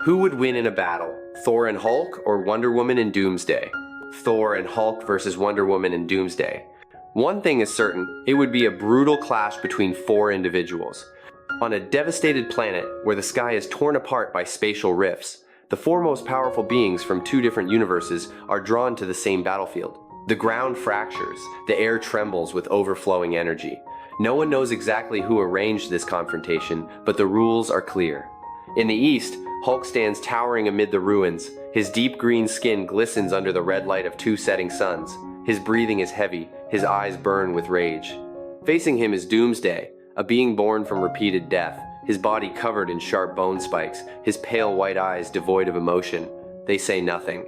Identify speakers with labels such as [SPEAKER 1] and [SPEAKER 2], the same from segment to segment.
[SPEAKER 1] Who would win in a battle, Thor and Hulk or Wonder Woman and Doomsday? Thor and Hulk versus Wonder Woman and Doomsday. One thing is certain, it would be a brutal clash between four individuals. On a devastated planet where the sky is torn apart by spatial rifts, the four most powerful beings from two different universes are drawn to the same battlefield. The ground fractures, the air trembles with overflowing energy. No one knows exactly who arranged this confrontation, but the rules are clear. In the east, Hulk stands towering amid the ruins. His deep green skin glistens under the red light of two setting suns. His breathing is heavy, his eyes burn with rage. Facing him is Doomsday, a being born from repeated death, his body covered in sharp bone spikes, his pale white eyes devoid of emotion. They say nothing.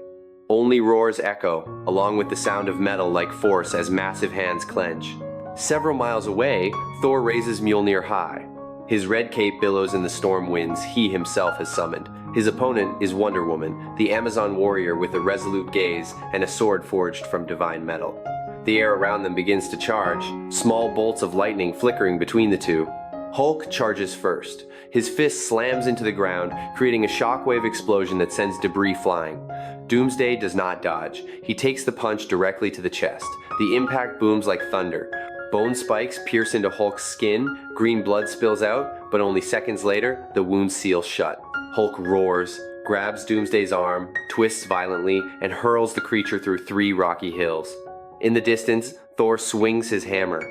[SPEAKER 1] Only roars echo, along with the sound of metal like force as massive hands clench. Several miles away, Thor raises Mjolnir high. His red cape billows in the storm winds he himself has summoned. His opponent is Wonder Woman, the Amazon warrior with a resolute gaze and a sword forged from divine metal. The air around them begins to charge, small bolts of lightning flickering between the two. Hulk charges first. His fist slams into the ground, creating a shockwave explosion that sends debris flying. Doomsday does not dodge. He takes the punch directly to the chest. The impact booms like thunder. Bone spikes pierce into Hulk's skin, green blood spills out, but only seconds later, the wound seals shut. Hulk roars, grabs Doomsday's arm, twists violently, and hurls the creature through 3 rocky hills. In the distance, Thor swings his hammer.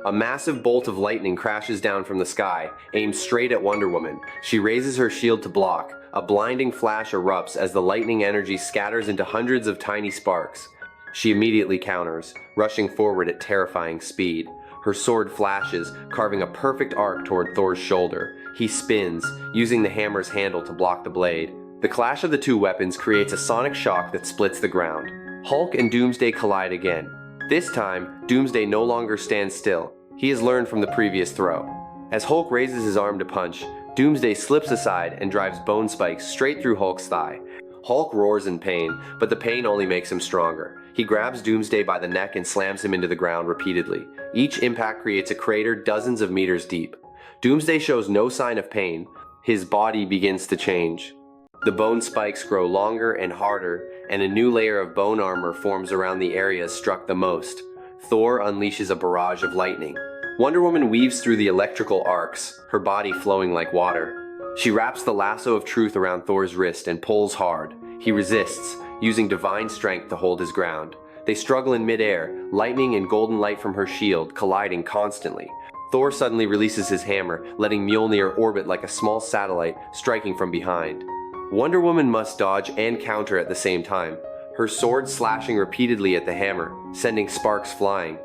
[SPEAKER 1] A massive bolt of lightning crashes down from the sky, aimed straight at Wonder Woman. She raises her shield to block. A blinding flash erupts as the lightning energy scatters into hundreds of tiny sparks. She immediately counters, rushing forward at terrifying speed. Her sword flashes, carving a perfect arc toward Thor's shoulder. He spins, using the hammer's handle to block the blade. The clash of the two weapons creates a sonic shock that splits the ground. Hulk and Doomsday collide again. This time, Doomsday no longer stands still. He has learned from the previous throw. As Hulk raises his arm to punch, Doomsday slips aside and drives bone spikes straight through Hulk's thigh. Hulk roars in pain, but the pain only makes him stronger. He grabs Doomsday by the neck and slams him into the ground repeatedly. Each impact creates a crater dozens of meters deep. Doomsday shows no sign of pain. His body begins to change. The bone spikes grow longer and harder, and a new layer of bone armor forms around the areas struck the most. Thor unleashes a barrage of lightning. Wonder Woman weaves through the electrical arcs, her body flowing like water. She wraps the lasso of truth around Thor's wrist and pulls hard. He resists, using divine strength to hold his ground. They struggle in midair, lightning and golden light from her shield colliding constantly. Thor suddenly releases his hammer, letting Mjolnir orbit like a small satellite, striking from behind. Wonder Woman must dodge and counter at the same time, her sword slashing repeatedly at the hammer, sending sparks flying.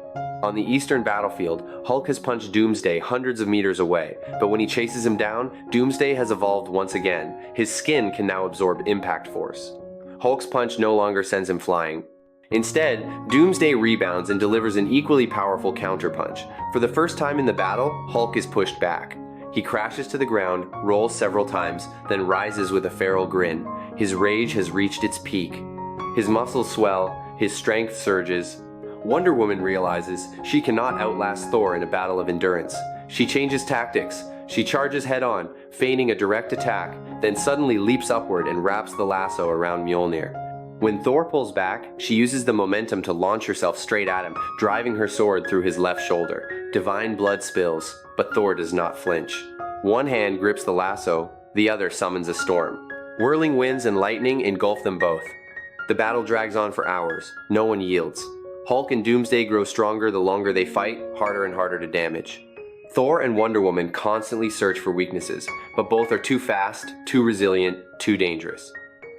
[SPEAKER 1] On the eastern battlefield, Hulk has punched Doomsday hundreds of meters away, but when he chases him down, Doomsday has evolved once again. His skin can now absorb impact force. Hulk's punch no longer sends him flying. Instead, Doomsday rebounds and delivers an equally powerful counterpunch. For the first time in the battle, Hulk is pushed back. He crashes to the ground, rolls several times, then rises with a feral grin. His rage has reached its peak. His muscles swell, his strength surges. Wonder Woman realizes she cannot outlast Thor in a battle of endurance. She changes tactics. She charges head-on, feigning a direct attack, then suddenly leaps upward and wraps the lasso around Mjolnir. When Thor pulls back, she uses the momentum to launch herself straight at him, driving her sword through his left shoulder. Divine blood spills, but Thor does not flinch. One hand grips the lasso, the other summons a storm. Whirling winds and lightning engulf them both. The battle drags on for hours. No one yields. Hulk and Doomsday grow stronger the longer they fight, harder and harder to damage. Thor and Wonder Woman constantly search for weaknesses, but both are too fast, too resilient, too dangerous.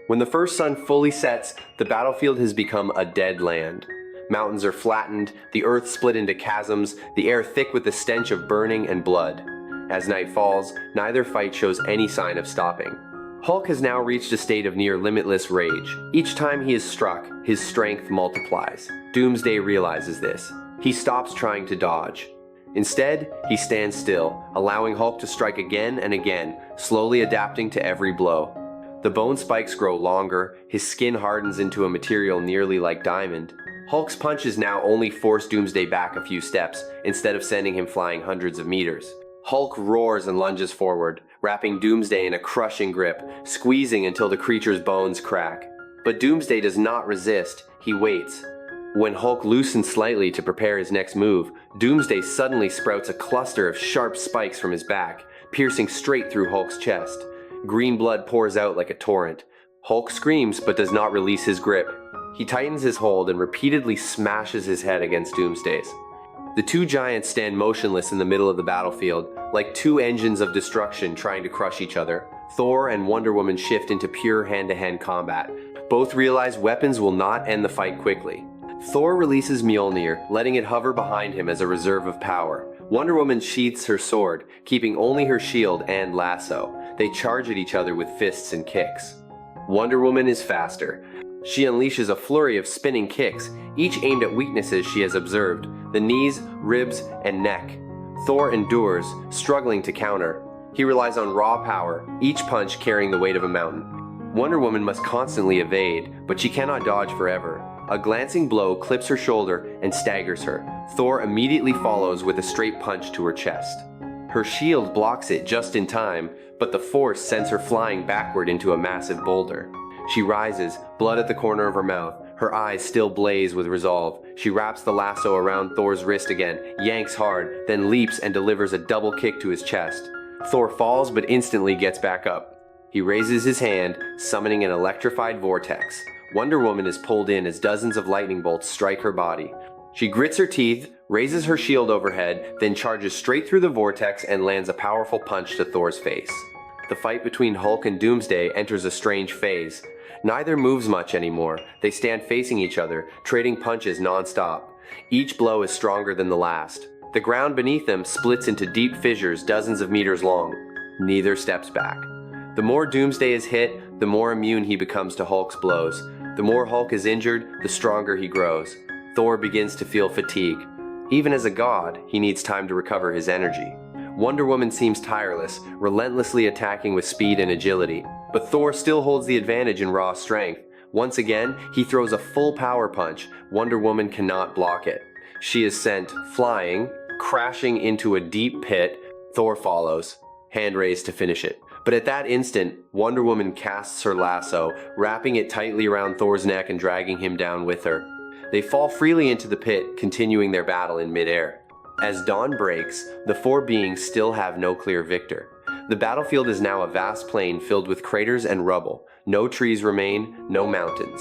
[SPEAKER 1] When the first sun fully sets, the battlefield has become a dead land. Mountains are flattened, the earth split into chasms, the air thick with the stench of burning and blood. As night falls, neither fight shows any sign of stopping. Hulk has now reached a state of near limitless rage. Each time he is struck, his strength multiplies. Doomsday realizes this. He stops trying to dodge. Instead, he stands still, allowing Hulk to strike again and again, slowly adapting to every blow. The bone spikes grow longer, his skin hardens into a material nearly like diamond. Hulk's punches now only force Doomsday back a few steps, instead of sending him flying hundreds of meters. Hulk roars and lunges forward, wrapping Doomsday in a crushing grip, squeezing until the creature's bones crack. But Doomsday does not resist, he waits. When Hulk loosens slightly to prepare his next move, Doomsday suddenly sprouts a cluster of sharp spikes from his back, piercing straight through Hulk's chest. Green blood pours out like a torrent. Hulk screams but does not release his grip. He tightens his hold and repeatedly smashes his head against Doomsday's. The two giants stand motionless in the middle of the battlefield, like two engines of destruction trying to crush each other. Thor and Wonder Woman shift into pure hand-to-hand combat. Both realize weapons will not end the fight quickly. Thor releases Mjolnir, letting it hover behind him as a reserve of power. Wonder Woman sheaths her sword, keeping only her shield and lasso. They charge at each other with fists and kicks. Wonder Woman is faster. She unleashes a flurry of spinning kicks, each aimed at weaknesses she has observed: the knees, ribs, and neck. Thor endures, struggling to counter. He relies on raw power, each punch carrying the weight of a mountain. Wonder Woman must constantly evade, but she cannot dodge forever. A glancing blow clips her shoulder and staggers her. Thor immediately follows with a straight punch to her chest. Her shield blocks it just in time, but the force sends her flying backward into a massive boulder. She rises, blood at the corner of her mouth. Her eyes still blaze with resolve. She wraps the lasso around Thor's wrist again, yanks hard, then leaps and delivers a double kick to his chest. Thor falls but instantly gets back up. He raises his hand, summoning an electrified vortex. Wonder Woman is pulled in as dozens of lightning bolts strike her body. She grits her teeth, raises her shield overhead, then charges straight through the vortex and lands a powerful punch to Thor's face. The fight between Hulk and Doomsday enters a strange phase. Neither moves much anymore. They stand facing each other, trading punches non-stop. Each blow is stronger than the last. The ground beneath them splits into deep fissures dozens of meters long. Neither steps back. The more Doomsday is hit, the more immune he becomes to Hulk's blows. The more Hulk is injured, the stronger he grows. Thor begins to feel fatigue. Even as a god, he needs time to recover his energy. Wonder Woman seems tireless, relentlessly attacking with speed and agility. But Thor still holds the advantage in raw strength. Once again, he throws a full power punch. Wonder Woman cannot block it. She is sent flying, crashing into a deep pit. Thor follows, hand raised to finish it. But at that instant, Wonder Woman casts her lasso, wrapping it tightly around Thor's neck and dragging him down with her. They fall freely into the pit, continuing their battle in midair. As dawn breaks, the four beings still have no clear victor. The battlefield is now a vast plain filled with craters and rubble. No trees remain, no mountains.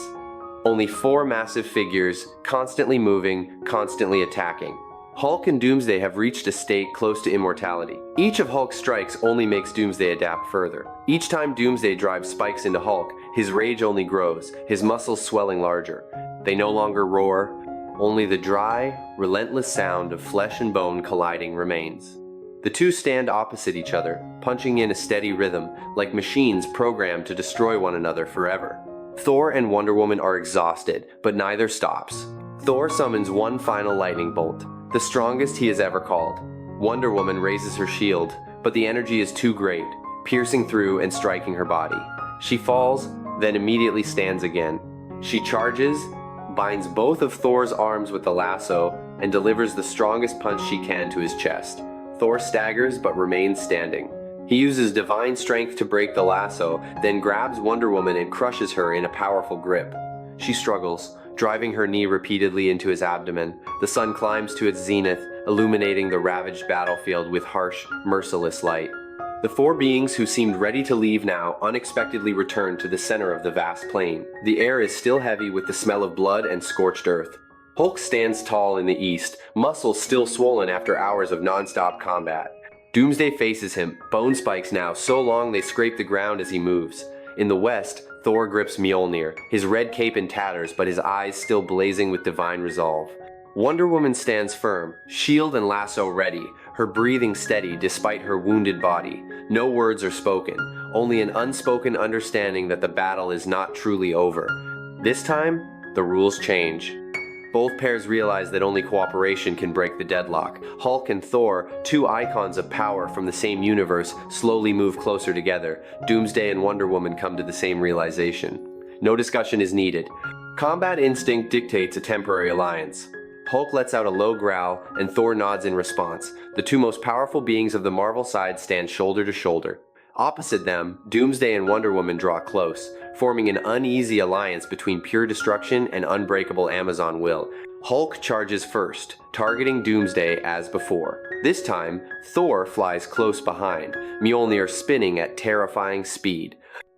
[SPEAKER 1] Only four massive figures, constantly moving, constantly attacking. Hulk and Doomsday have reached a state close to immortality. Each of Hulk's strikes only makes Doomsday adapt further. Each time Doomsday drives spikes into Hulk, his rage only grows, his muscles swelling larger. They no longer roar. Only the dry, relentless sound of flesh and bone colliding remains. The two stand opposite each other, punching in a steady rhythm, like machines programmed to destroy one another forever. Thor and Wonder Woman are exhausted, but neither stops. Thor summons one final lightning bolt, the strongest he has ever called. Wonder Woman raises her shield, but the energy is too great, piercing through and striking her body. She falls, then immediately stands again. She charges, binds both of Thor's arms with the lasso, and delivers the strongest punch she can to his chest. Thor staggers but remains standing. He uses divine strength to break the lasso, then grabs Wonder Woman and crushes her in a powerful grip. She struggles, driving her knee repeatedly into his abdomen. The sun climbs to its zenith, illuminating the ravaged battlefield with harsh, merciless light. The four beings who seemed ready to leave now unexpectedly return to the center of the vast plain. The air is still heavy with the smell of blood and scorched earth. Hulk stands tall in the east, muscles still swollen after hours of non-stop combat. Doomsday faces him, bone spikes now so long they scrape the ground as he moves. In the west, Thor grips Mjolnir, his red cape in tatters but his eyes still blazing with divine resolve. Wonder Woman stands firm, shield and lasso ready, her breathing steady despite her wounded body. No words are spoken, only an unspoken understanding that the battle is not truly over. This time, the rules change. Both pairs realize that only cooperation can break the deadlock. Hulk and Thor, two icons of power from the same universe, slowly move closer together. Doomsday and Wonder Woman come to the same realization. No discussion is needed. Combat instinct dictates a temporary alliance. Hulk lets out a low growl, and Thor nods in response. The two most powerful beings of the Marvel side stand shoulder to shoulder. Opposite them, Doomsday and Wonder Woman draw close, forming an uneasy alliance between pure destruction and unbreakable Amazon will. Hulk charges first, targeting Doomsday as before. This time, Thor flies close behind, Mjolnir spinning at terrifying speed.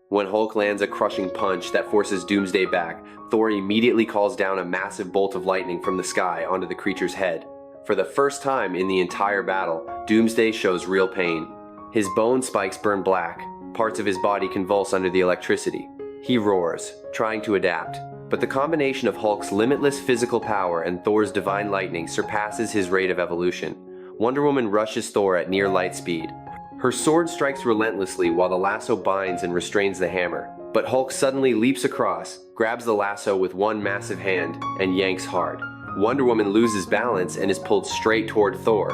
[SPEAKER 1] When Hulk lands a crushing punch that forces Doomsday back, Thor immediately calls down a massive bolt of lightning from the sky onto the creature's head. For the first time in the entire battle, Doomsday shows real pain. His bone spikes burn black, parts of his body convulse under the electricity. He roars, trying to adapt, but the combination of Hulk's limitless physical power and Thor's divine lightning surpasses his rate of evolution. Wonder Woman rushes Thor at near light speed. Her sword strikes relentlessly while the lasso binds and restrains the hammer, but Hulk suddenly leaps across, grabs the lasso with one massive hand, and yanks hard. Wonder Woman loses balance and is pulled straight toward Thor.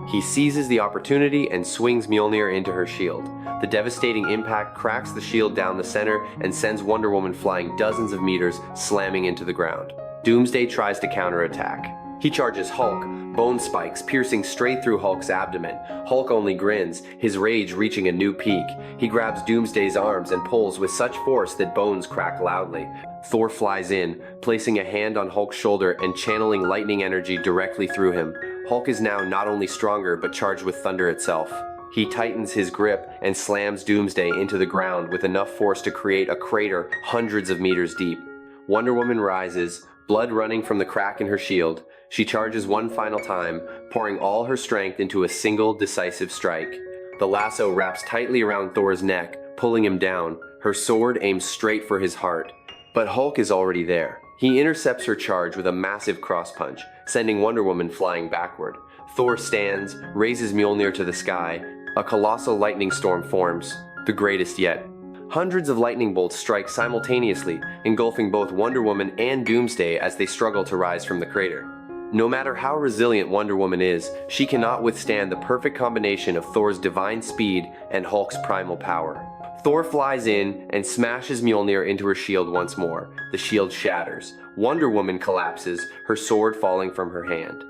[SPEAKER 1] He seizes the opportunity and swings Mjolnir into her shield. The devastating impact cracks the shield down the center and sends Wonder Woman flying dozens of meters, slamming into the ground. Doomsday tries to counterattack. He charges Hulk, bone spikes piercing straight through Hulk's abdomen. Hulk only grins, his rage reaching a new peak. He grabs Doomsday's arms and pulls with such force that bones crack loudly. Thor flies in, placing a hand on Hulk's shoulder and channeling lightning energy directly through him. Hulk is now not only stronger but charged with thunder itself. He tightens his grip and slams Doomsday into the ground with enough force to create a crater hundreds of meters deep. Wonder Woman rises, blood running from the crack in her shield. She charges one final time, pouring all her strength into a single decisive strike. The lasso wraps tightly around Thor's neck, pulling him down. Her sword aims straight for his heart. But Hulk is already there. He intercepts her charge with a massive cross punch, sending Wonder Woman flying backward. Thor stands, raises Mjolnir to the sky. A colossal lightning storm forms, the greatest yet. Hundreds of lightning bolts strike simultaneously, engulfing both Wonder Woman and Doomsday as they struggle to rise from the crater. No matter how resilient Wonder Woman is, she cannot withstand the perfect combination of Thor's divine speed and Hulk's primal power. Thor flies in and smashes Mjolnir into her shield once more. The shield shatters. Wonder Woman collapses, her sword falling from her hand.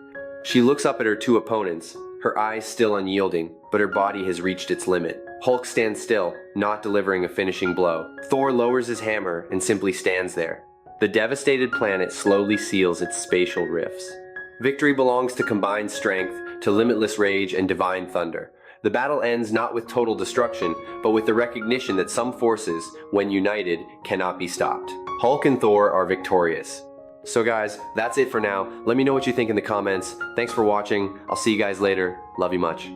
[SPEAKER 1] She looks up at her two opponents, her eyes still unyielding, but her body has reached its limit. Hulk stands still, not delivering a finishing blow. Thor lowers his hammer and simply stands there. The devastated planet slowly seals its spatial rifts. Victory belongs to combined strength, to limitless rage and divine thunder. The battle ends not with total destruction, but with the recognition that some forces, when united, cannot be stopped. Hulk and Thor are victorious. So guys, that's it for now. Let me know what you think in the comments. Thanks for watching. I'll see you guys later. Love you much.